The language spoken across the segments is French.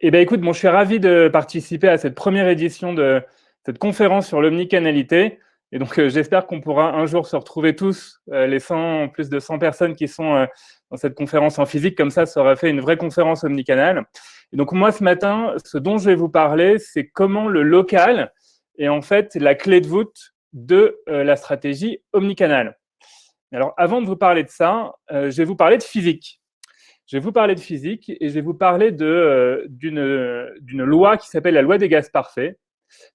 Eh bien, écoute, je suis ravi de participer à cette première édition de cette conférence sur l'omnicanalité. Et donc, j'espère qu'on pourra un jour se retrouver tous, les 100, plus de 100 personnes qui sont dans cette conférence en physique. Comme ça aura fait une vraie conférence omnicanal. Et donc, moi, ce matin, ce dont je vais vous parler, c'est comment le local est en fait la clé de voûte de la stratégie omnicanal. Alors, avant de vous parler de ça, je vais vous parler de physique. Je vais vous parler de physique et je vais vous parler d'une loi qui s'appelle la loi des gaz parfaits.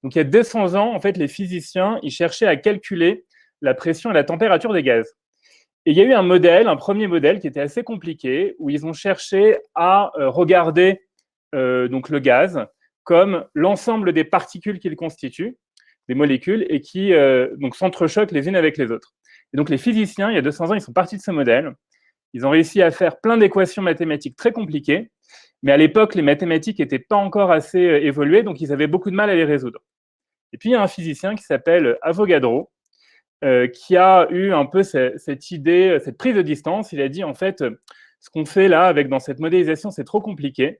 Donc, il y a 200 ans, en fait, les physiciens, ils cherchaient à calculer la pression et la température des gaz. Et il y a eu un premier modèle qui était assez compliqué, où ils ont cherché à regarder donc le gaz comme l'ensemble des particules qu'il constitue, des molécules, et qui donc s'entrechoquent les unes avec les autres. Et donc, les physiciens, il y a 200 ans, ils sont partis de ce modèle. Ils ont réussi à faire plein d'équations mathématiques très compliquées, mais à l'époque, les mathématiques n'étaient pas encore assez évoluées, donc ils avaient beaucoup de mal à les résoudre. Et puis, il y a un physicien qui s'appelle Avogadro, qui a eu un peu cette idée, cette prise de distance. Il a dit, en fait, ce qu'on fait là, dans cette modélisation, c'est trop compliqué.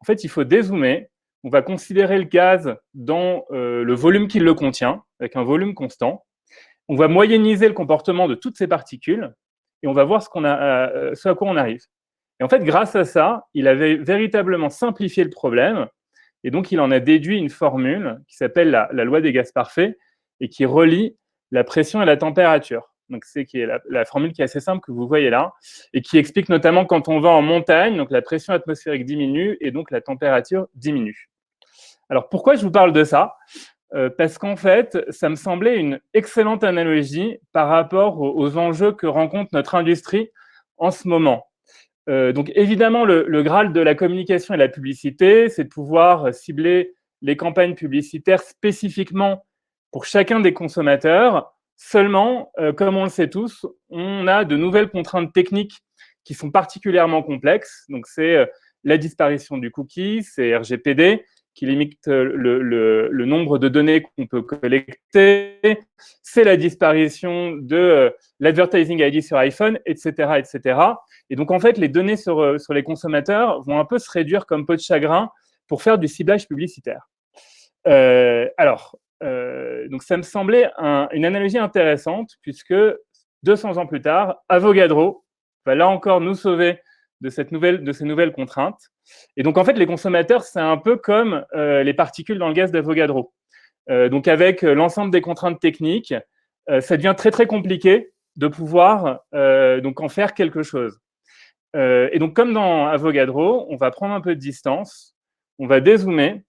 En fait, il faut dézoomer. On va considérer le gaz dans le volume qu'il le contient, avec un volume constant. On va moyenniser le comportement de toutes ces particules, et on va voir ce à quoi on arrive. Et en fait, grâce à ça, il avait véritablement simplifié le problème, et donc il en a déduit une formule qui s'appelle la loi des gaz parfaits, et qui relie la pression et la température. Donc c'est la formule qui est assez simple, que vous voyez là, et qui explique notamment quand on va en montagne, donc la pression atmosphérique diminue, et donc la température diminue. Alors pourquoi je vous parle de ça ? Parce qu'en fait, ça me semblait une excellente analogie par rapport aux enjeux que rencontre notre industrie en ce moment. Donc évidemment, le Graal de la communication et de la publicité, c'est de pouvoir cibler les campagnes publicitaires spécifiquement pour chacun des consommateurs. Seulement, comme on le sait tous, on a de nouvelles contraintes techniques qui sont particulièrement complexes. Donc c'est la disparition du cookie, c'est RGPD, qui limite le nombre de données qu'on peut collecter, c'est la disparition de l'advertising ID sur iPhone, etc., etc. Et donc, en fait, les données sur les consommateurs vont un peu se réduire comme peau de chagrin pour faire du ciblage publicitaire. Donc ça me semblait une analogie intéressante, puisque 200 ans plus tard, Avogadro va là encore nous sauver de ces nouvelles contraintes. Et donc, en fait, les consommateurs, c'est un peu comme les particules dans le gaz d'Avogadro. Donc, avec l'ensemble des contraintes techniques, ça devient très, très compliqué de pouvoir donc en faire quelque chose. Et donc, comme dans Avogadro, on va prendre un peu de distance, on va dézoomer,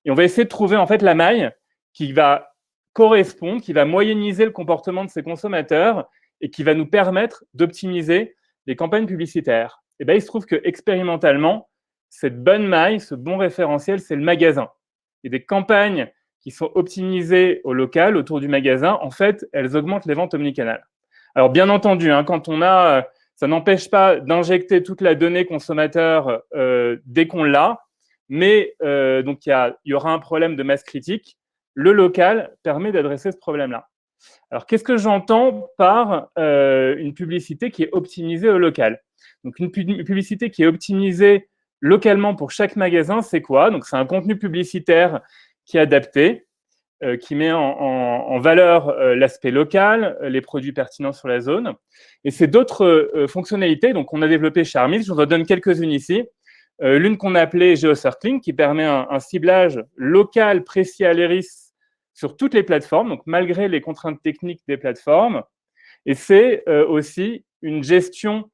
et on va essayer de trouver en fait la maille qui va correspondre, qui va moyenniser le comportement de ces consommateurs et qui va nous permettre d'optimiser les campagnes publicitaires. Et bien, il se trouve que expérimentalement, cette bonne maille, ce bon référentiel, c'est le magasin. Et des campagnes qui sont optimisées au local, autour du magasin, en fait, elles augmentent les ventes omnicanales. Alors, bien entendu, quand on a, ça n'empêche pas d'injecter toute la donnée consommateur dès qu'on l'a, mais donc il y aura un problème de masse critique. Le local permet d'adresser ce problème-là. Alors, qu'est-ce que j'entends par une publicité qui est optimisée au local ? Donc, une publicité qui est optimisée localement pour chaque magasin, c'est quoi ? Donc, c'est un contenu publicitaire qui est adapté, qui met en valeur l'aspect local, les produits pertinents sur la zone. Et c'est d'autres fonctionnalités. Donc, on a développé chez Armis, je vous en donne quelques-unes ici. L'une qu'on a appelée GeoCircling, qui permet un ciblage local précis à l'iris sur toutes les plateformes, donc malgré les contraintes techniques des plateformes. Et c'est aussi une gestion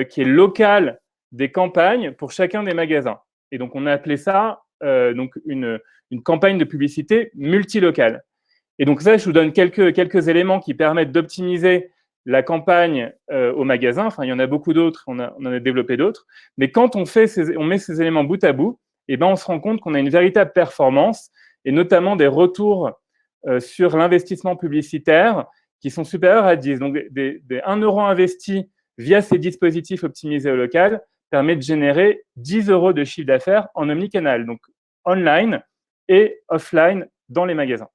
qui est locale des campagnes pour chacun des magasins. Et donc, on a appelé ça donc une campagne de publicité multilocale. Et donc, ça, je vous donne quelques éléments qui permettent d'optimiser la campagne au magasin. Enfin, il y en a beaucoup d'autres, on en a développé d'autres. Mais quand on met ces éléments bout à bout, eh ben, on se rend compte qu'on a une véritable performance, et notamment des retours sur l'investissement publicitaire qui sont supérieurs à 10. Donc, des 1 euro investi via ces dispositifs optimisés au local permet de générer 10 euros de chiffre d'affaires en omnicanal, donc online et offline dans les magasins.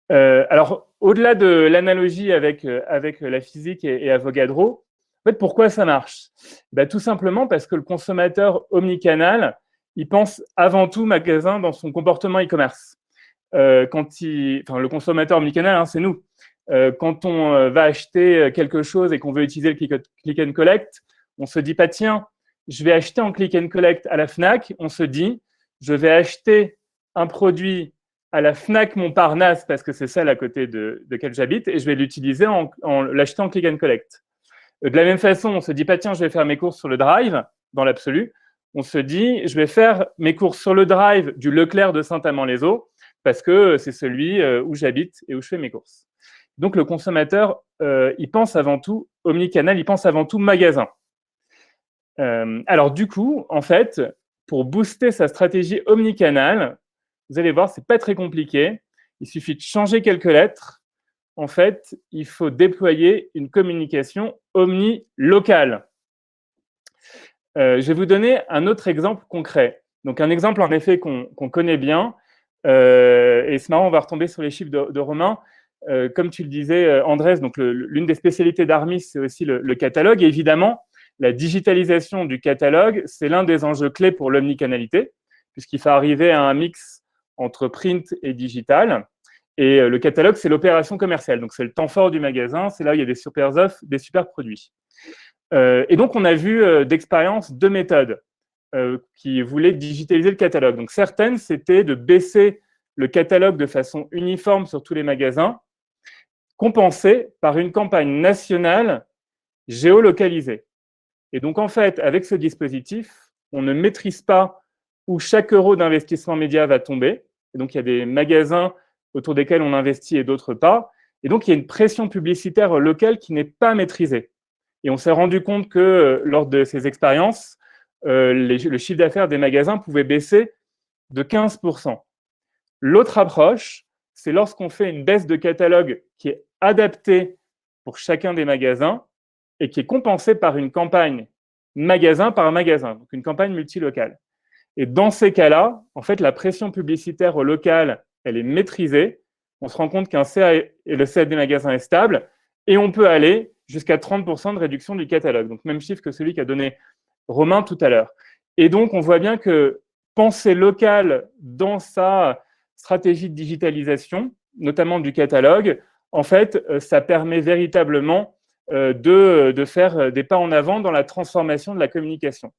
Alors, au-delà de l'analogie avec la physique et Avogadro, en fait, pourquoi ça marche ? Tout simplement parce que le consommateur omnicanal, il pense avant tout magasin dans son comportement e-commerce. Le consommateur omnicanal, hein, c'est nous. Quand on va acheter quelque chose et qu'on veut utiliser le click and collect, on se dit pas tiens, je vais acheter en click and collect à la Fnac. On se dit je vais acheter un produit à la Fnac Montparnasse parce que c'est celle à côté de laquelle j'habite et je vais l'utiliser en l'acheter en click and collect. De la même façon, on se dit pas tiens, je vais faire mes courses sur le Drive dans l'absolu. On se dit je vais faire mes courses sur le Drive du Leclerc de Saint-Amand-les-Eaux parce que c'est celui où j'habite et où je fais mes courses. Donc, le consommateur, il pense avant tout omnicanal, il pense avant tout magasin. Alors, du coup, en fait, pour booster sa stratégie omnicanal, vous allez voir, c'est pas très compliqué. Il suffit de changer quelques lettres. En fait, il faut déployer une communication omni-locale. Je vais vous donner un autre exemple concret. Donc, un exemple, en effet, qu'on connaît bien. Et c'est marrant, on va retomber sur les chiffres de Romain. Comme tu le disais, Andrés, donc l'une des spécialités d'Armis, c'est aussi le catalogue. Et évidemment, la digitalisation du catalogue, c'est l'un des enjeux clés pour l'omnicanalité, puisqu'il faut arriver à un mix entre print et digital. Et le catalogue, c'est l'opération commerciale. Donc, c'est le temps fort du magasin. C'est là où il y a des super offres, des super produits. Et donc, on a vu d'expérience deux méthodes qui voulaient digitaliser le catalogue. Donc, certaines, c'était de baisser le catalogue de façon uniforme sur tous les magasins, compensé par une campagne nationale géolocalisée. Et donc, en fait, avec ce dispositif, on ne maîtrise pas où chaque euro d'investissement média va tomber. Et donc, il y a des magasins autour desquels on investit et d'autres pas. Et donc, il y a une pression publicitaire locale qui n'est pas maîtrisée. Et on s'est rendu compte que lors de ces expériences, le chiffre d'affaires des magasins pouvait baisser de 15%. L'autre approche, c'est lorsqu'on fait une baisse de catalogue qui est adaptée pour chacun des magasins et qui est compensée par une campagne magasin par magasin, donc une campagne multilocale. Et dans ces cas-là, en fait, la pression publicitaire locale, elle est maîtrisée. On se rend compte qu'un CA et le CA des magasins est stable et on peut aller jusqu'à 30% de réduction du catalogue. Donc, même chiffre que celui qu'a donné Romain tout à l'heure. Et donc, on voit bien que penser local dans sa stratégie de digitalisation, notamment du catalogue, en fait, ça permet véritablement de faire des pas en avant dans la transformation de la communication.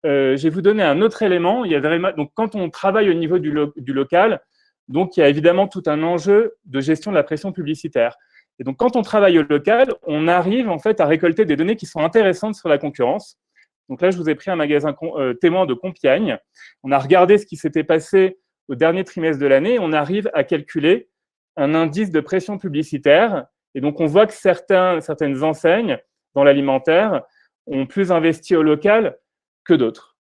Je vais vous donner un autre élément. Il y a vraiment, donc, quand on travaille au niveau du local, donc, il y a évidemment tout un enjeu de gestion de la pression publicitaire. Et donc, quand on travaille au local, on arrive en fait à récolter des données qui sont intéressantes sur la concurrence. Donc là, je vous ai pris un magasin témoin de Compiègne. On a regardé ce qui s'était passé au dernier trimestre de l'année. On arrive à calculer un indice de pression publicitaire. Et donc, on voit que certaines enseignes dans l'alimentaire ont plus investi au local que d'autres.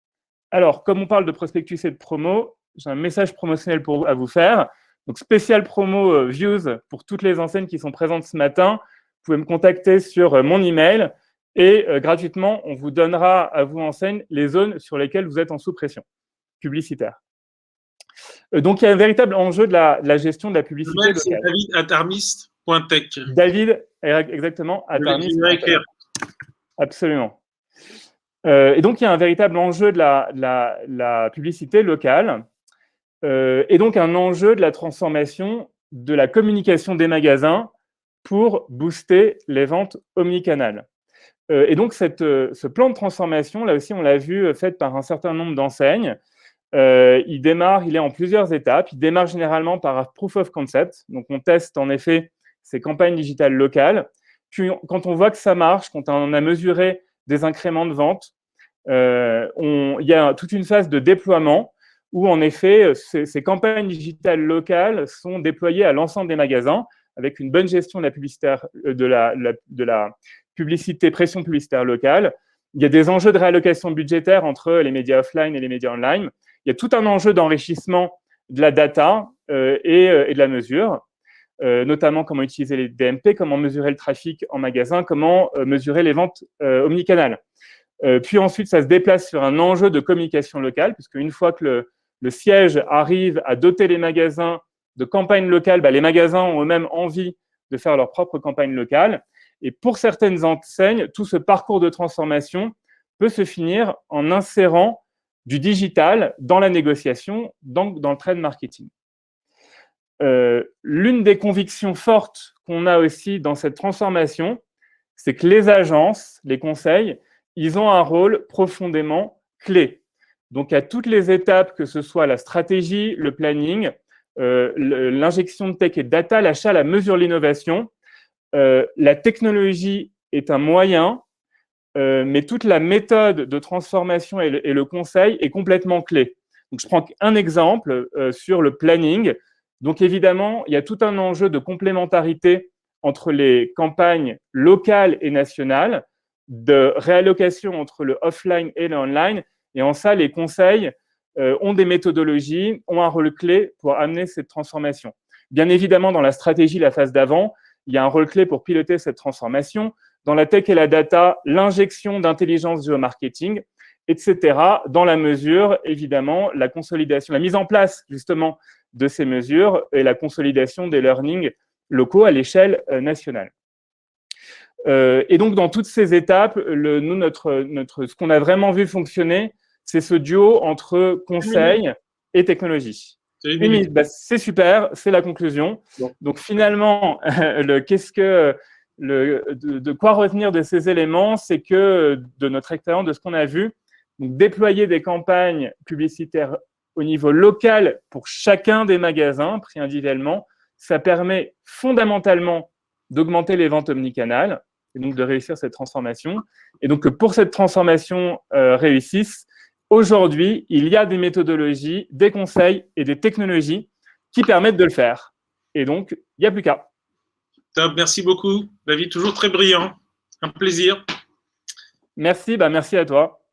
Alors, comme on parle de prospectus et de promo, j'ai un message promotionnel à vous faire. Donc, spécial promo Views pour toutes les enseignes qui sont présentes ce matin. Vous pouvez me contacter sur mon email et gratuitement, on vous donnera à vous enseigne les zones sur lesquelles vous êtes en sous-pression publicitaire. Donc, il y a un véritable enjeu de la gestion de la publicité locale. C'est david@armist.tech. David, exactement, @armist.tech. Absolument. Et donc, il y a un véritable enjeu de la publicité locale et donc un enjeu de la transformation de la communication des magasins pour booster les ventes omnicanales. Et donc, ce plan de transformation, là aussi, on l'a vu, fait par un certain nombre d'enseignes. Il est en plusieurs étapes. Il démarre généralement par un proof of concept. Donc, on teste en effet ces campagnes digitales locales. Puis, quand on voit que ça marche, quand on a mesuré des incréments de vente, il y a toute une phase de déploiement où, en effet, ces campagnes digitales locales sont déployées à l'ensemble des magasins avec une bonne gestion de la publicité, pression publicitaire locale. Il y a des enjeux de réallocation budgétaire entre les médias offline et les médias online. Il y a tout un enjeu d'enrichissement de la data et de la mesure, notamment comment utiliser les DMP, comment mesurer le trafic en magasin, comment mesurer les ventes omnicanales. Puis ensuite, ça se déplace sur un enjeu de communication locale, puisque une fois que le siège arrive à doter les magasins de campagnes locales, les magasins ont eux-mêmes envie de faire leur propre campagne locale. Et pour certaines enseignes, tout ce parcours de transformation peut se finir en insérant du digital dans la négociation, dans le trade marketing. L'une des convictions fortes qu'on a aussi dans cette transformation, c'est que les agences, les conseils, ils ont un rôle profondément clé. Donc, à toutes les étapes, que ce soit la stratégie, le planning, l'injection de tech et de data, l'achat, la mesure, l'innovation, la technologie est un moyen, mais toute la méthode de transformation et le conseil est complètement clé. Donc, je prends un exemple sur le planning. Donc, évidemment, il y a tout un enjeu de complémentarité entre les campagnes locales et nationales, de réallocation entre le offline et le online. Et en ça, les conseils ont des méthodologies, ont un rôle clé pour amener cette transformation. Bien évidemment, dans la stratégie, la phase d'avant, il y a un rôle clé pour piloter cette transformation. Dans la tech et la data, l'injection d'intelligence géomarketing, etc. Dans la mesure, évidemment, la consolidation, la mise en place, justement, de ces mesures et la consolidation des learnings locaux à l'échelle nationale. Et donc, dans toutes ces étapes, ce qu'on a vraiment vu fonctionner, c'est ce duo entre conseil et technologie. C'est super, c'est la conclusion. Bon. Donc, finalement, de quoi retenir de ces éléments, c'est que de notre expérience, de ce qu'on a vu, donc déployer des campagnes publicitaires au niveau local pour chacun des magasins, pris individuellement, ça permet fondamentalement d'augmenter les ventes omnicanales et donc de réussir cette transformation. Et donc, pour cette transformation réussisse, aujourd'hui, il y a des méthodologies, des conseils et des technologies qui permettent de le faire. Et donc, il n'y a plus qu'à. Merci beaucoup, David, toujours très brillant. Un plaisir. Merci à toi.